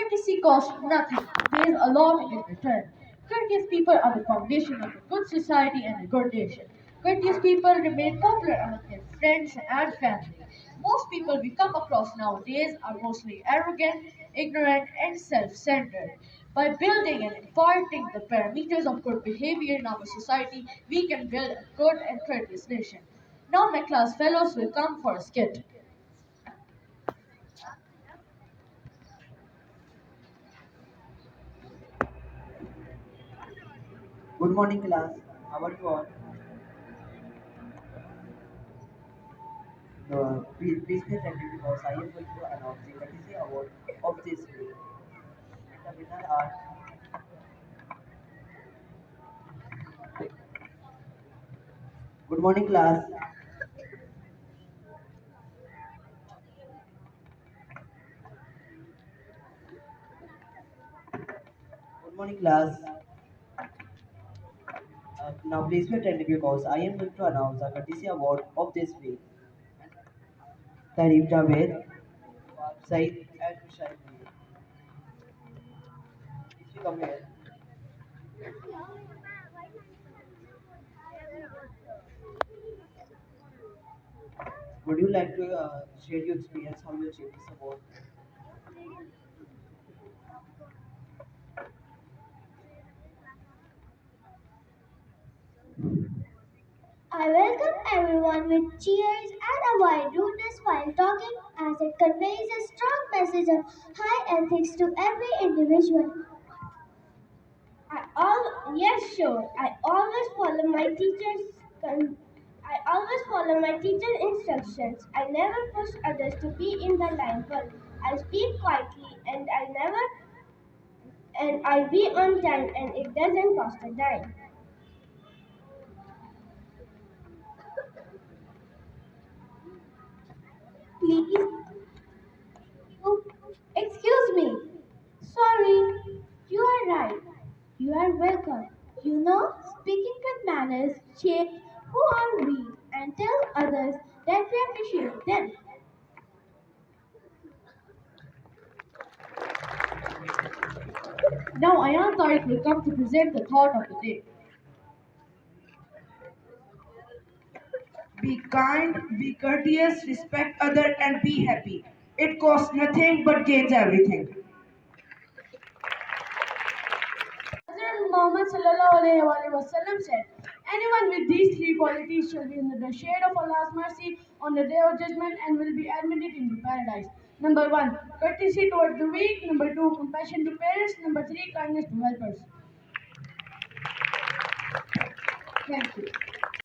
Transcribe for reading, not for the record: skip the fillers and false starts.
Courtesy costs nothing, pays a lot in return. Courteous people are the foundation of a good society and a good nation. Courteous people remain popular among their friends and family. Most people we come across nowadays are mostly arrogant, ignorant, and self centered. By building and imparting the parameters of good behavior in our society, we can build a good and courteous nation. Now, my class fellows will come for a skit. Good morning, class. How are you all? Please be attentive because I am going to announce the courtesy award of this week. And the winner are. Good morning, class. Good morning, class. Now, please be attentive because I am going to announce the courtesy award of this week. Tarif Javed, Said, and Hushain. Please come here. Would you like to share your experience how you achieved this award? I welcome everyone with cheers and avoid rudeness while talking as it conveys a strong message of high ethics to every individual. Yes, sure. I always follow my teacher's instructions. I never push others to be in the line, but I speak quietly and I be on time and it doesn't cost a dime. Please, excuse me. Sorry, you are right. You are welcome. You know, speaking with manners shapes who are we and tell others that we appreciate them. Now, Ayan Tariq will come to present the thought of the day. Be kind, be courteous, respect others, and be happy. It costs nothing but gains everything. Hazrat Muhammad sallallahu alaihi wasallam said, anyone with these three qualities shall be in the shade of Allah's mercy on the day of judgment and will be admitted into paradise. Number one, courtesy towards the weak. Number two, compassion to parents. Number three, kindness to helpers. Thank you.